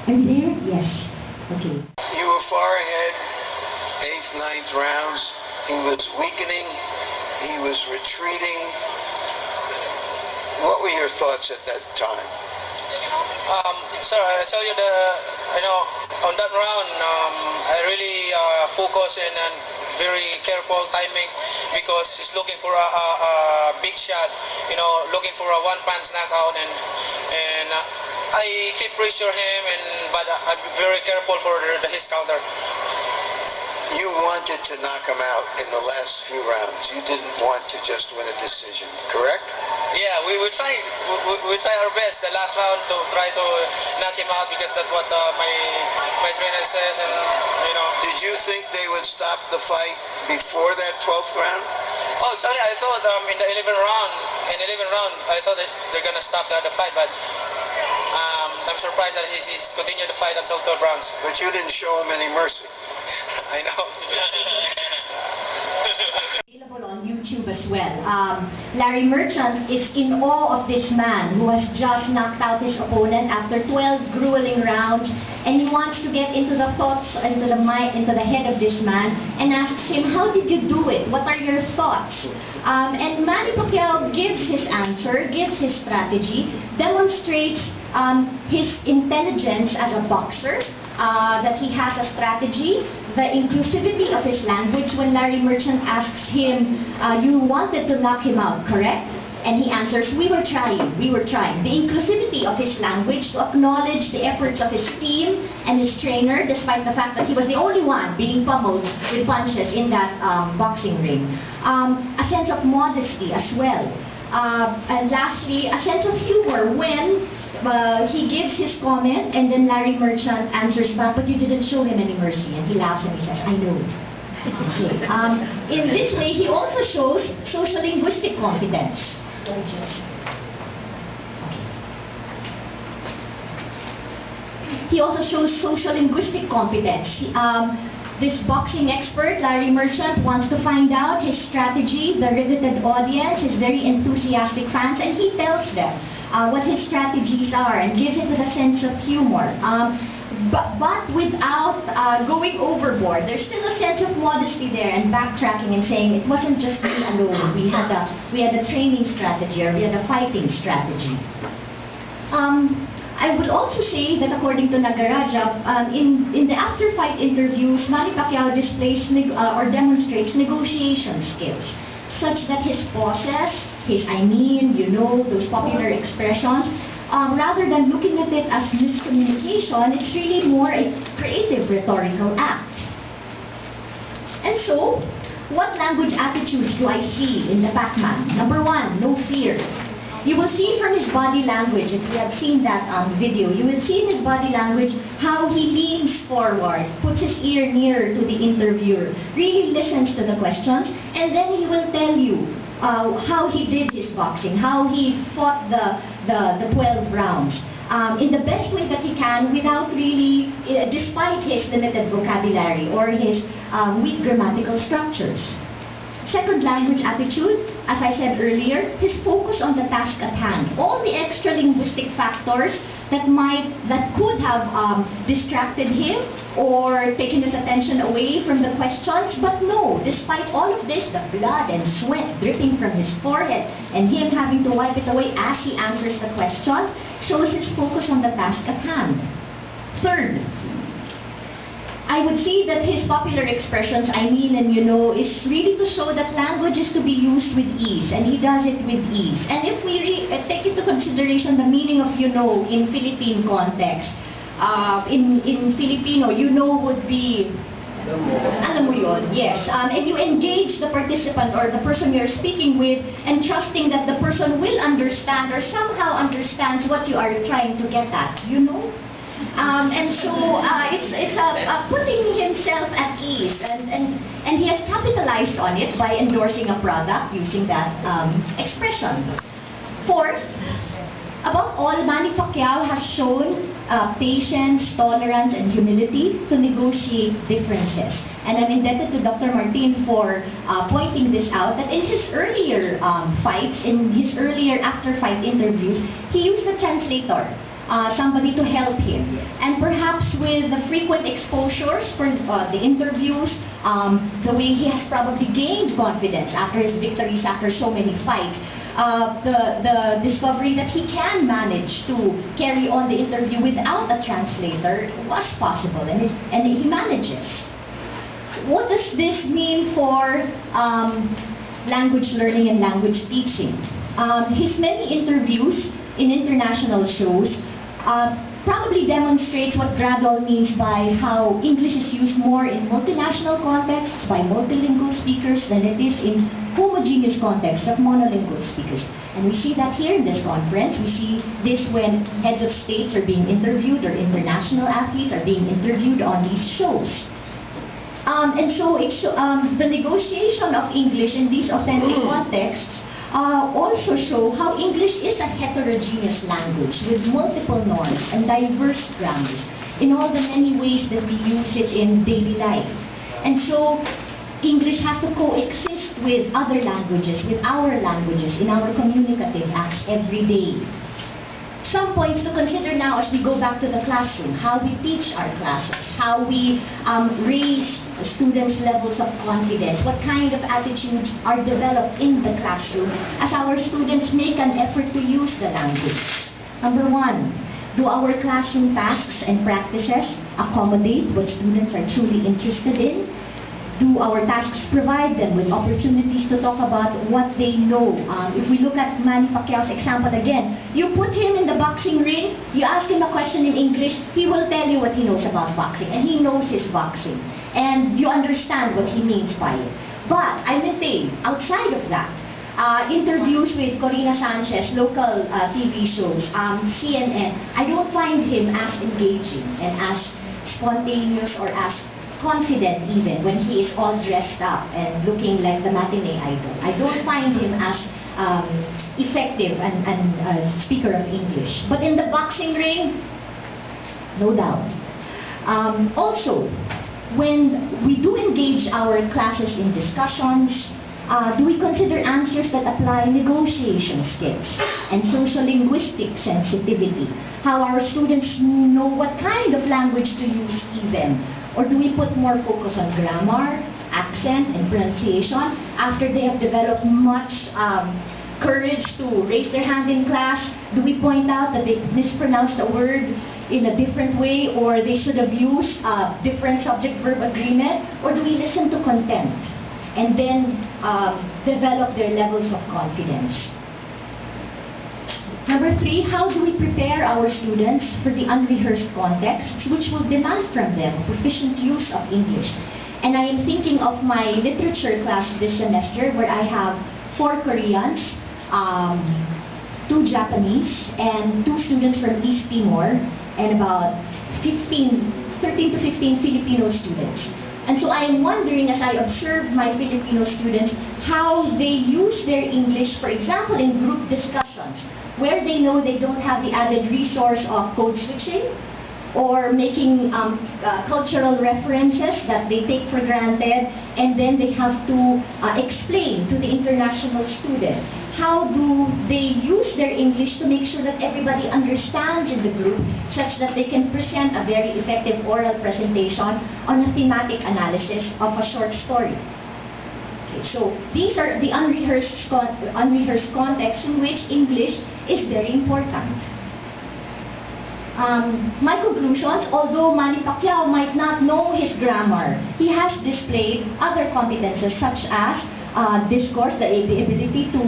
Are you there? Yes. Okay. You were far ahead, 8th, 9th rounds. He was weakening. He was retreating. What were your thoughts at that time? Sir, I tell you on that round, I really focus and very careful timing because he's looking for a big shot, looking for a one-punch knockout, and I keep pressure him, but I'm very careful for his counter. You wanted to knock him out in the last few rounds. You didn't want to just win a decision, correct? Yeah, we try our best the last round to try to knock him out because that's what my trainer says, and Did you think they would stop the fight before that 12th round? Oh, actually, I thought in the 11th round, I thought that they're gonna stop the fight, but I'm surprised that he's continued the fight until 12 rounds. But you didn't show him any mercy. I know. Available on YouTube as well. Larry Merchant is in awe of this man who has just knocked out his opponent after 12 grueling rounds, and he wants to get into the thoughts, into the head of this man, and asks him, how did you do it? What are your thoughts? And Manny Pacquiao gives his answer, gives his strategy, demonstrates his intelligence as a boxer, that he has a strategy, the inclusivity of his language. When Larry Merchant asks him, you wanted to knock him out, correct? And he answers, we were trying. The inclusivity of his language to acknowledge the efforts of his team and his trainer, despite the fact that he was the only one being pummeled with punches in that boxing ring. A sense of modesty as well. And lastly, a sense of humor when he gives his comment and then Larry Merchant answers back, but you didn't show him any mercy. And he laughs and he says, I know. Okay. In this way, he also shows social-linguistic competence. He also shows social-linguistic competence. This boxing expert, Larry Merchant, wants to find out his strategy, the riveted audience, his very enthusiastic fans, and he tells them what his strategies are and gives it with a sense of humor. But without going overboard. There's still a sense of modesty there and backtracking and saying it wasn't just me alone. We had a training strategy, or we had a fighting strategy. I would also say that according to Nagaraja, in the after-fight interviews, Manny Pacquiao displays or demonstrates negotiation skills, such that his pauses, his I mean, you know, those popular expressions, rather than looking at it as miscommunication, it's really more a creative rhetorical act. And so, what language attitudes do I see in the Pac-Man? Number one, no fear. You will see from his body language, if you have seen that video, you will see in his body language how he leans forward, puts his ear nearer to the interviewer, really listens to the questions, and then he will tell you how he did his boxing, how he fought the 12 rounds. In the best way that he can, without really, despite his limited vocabulary or his weak grammatical structures. Second language attitude, as I said earlier, his focus on the task at hand. All the extra linguistic factors that could have distracted him or taken his attention away from the questions, but no, despite all of this, the blood and sweat dripping from his forehead and him having to wipe it away as he answers the question, shows his focus on the task at hand. Third, I would say that his popular expressions, I mean and you know, is really to show that language is to be used with ease, and he does it with ease. And if we take into consideration the meaning of you know in Philippine context, in Filipino, you know would be alam mo yun, yes. And you engage the participant or the person you're speaking with and trusting that the person will understand or somehow understands what you are trying to get at, you know? And so it's putting himself at ease, and he has capitalized on it by endorsing a product using that expression. Fourth, above all, Manny Pacquiao has shown patience, tolerance, and humility to negotiate differences. And I'm indebted to Dr. Martin for pointing this out, that in his earlier fights, in his earlier after-fight interviews, he used a translator. Somebody to help him. And perhaps with the frequent exposures for the interviews, the way he has probably gained confidence after his victories, after so many fights, the discovery that he can manage to carry on the interview without a translator was possible, and he manages. What does this mean for language learning and language teaching? His many interviews in international shows probably demonstrates what gradual means by how English is used more in multinational contexts by multilingual speakers than it is in homogeneous contexts of monolingual speakers. And we see that here in this conference. We see this when heads of states are being interviewed or international athletes are being interviewed on these shows. And so the negotiation of English in these authentic contexts also show how English is a heterogeneous language with multiple norms and diverse grammars in all the many ways that we use it in daily life. And so English has to coexist with other languages, with our languages, in our communicative acts every day. Some points to consider now as we go back to the classroom, how we teach our classes, how we raise students' levels of confidence, what kind of attitudes are developed in the classroom as our students make an effort to use the language. Number one, do our classroom tasks and practices accommodate what students are truly interested in? Do our tasks provide them with opportunities to talk about what they know? If we look at Manny Pacquiao's example again, you put him in the boxing ring, you ask him a question in English, he will tell you what he knows about boxing, and he knows his boxing. And you understand what he means by it. But I maintain, outside of that, interviews with Corina Sanchez, local TV shows, CNN, I don't find him as engaging and as spontaneous or as confident even when he is all dressed up and looking like the matinee idol. I don't find him as effective and speaker of English. But in the boxing ring, no doubt. Also, when we do engage our classes in discussions, do we consider answers that apply negotiation skills and social linguistic sensitivity? How our students know what kind of language to use even? Or do we put more focus on grammar, accent, and pronunciation after they have developed much courage to raise their hand in class? Do we point out that they mispronounced a word in a different way, or they should have used a different subject-verb agreement? Or do we listen to content and then develop their levels of confidence? Number three, how do we prepare our students for the unrehearsed contexts which will demand from them proficient use of English? And I am thinking of my literature class this semester where I have 4 Koreans, 2 Japanese, and 2 students from East Timor, and about 13 to 15 Filipino students. And so I am wondering, as I observe my Filipino students, how they use their English, for example, in group discussions, where they know they don't have the added resource of code switching or making cultural references that they take for granted, and then they have to explain to the international student. How do they use their English to make sure that everybody understands in the group such that they can present a very effective oral presentation on a thematic analysis of a short story? So these are the unrehearsed contexts in which English is very important. My conclusions, although Manny Pacquiao might not know his grammar, he has displayed other competences such as discourse, the ability to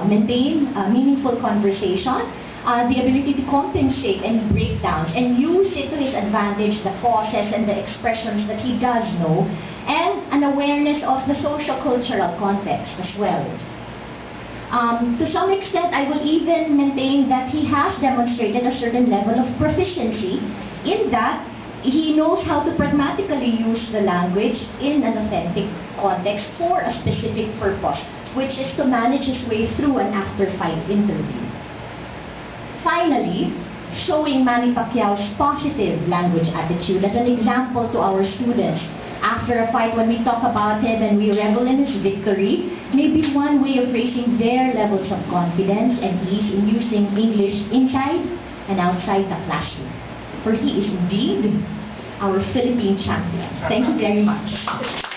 maintain meaningful conversation, the ability to compensate any breakdowns and use it to his advantage, the causes and the expressions that he does know, and an awareness of the social-cultural context as well. To some extent, I will even maintain that he has demonstrated a certain level of proficiency in that he knows how to pragmatically use the language in an authentic context for a specific purpose, which is to manage his way through an after-fight interview. Finally, showing Manny Pacquiao's positive language attitude as an example to our students. After a fight, when we talk about him and we revel in his victory, may be one way of raising their levels of confidence and ease in using English inside and outside the classroom. For he is indeed our Philippine champion. Thank you very much.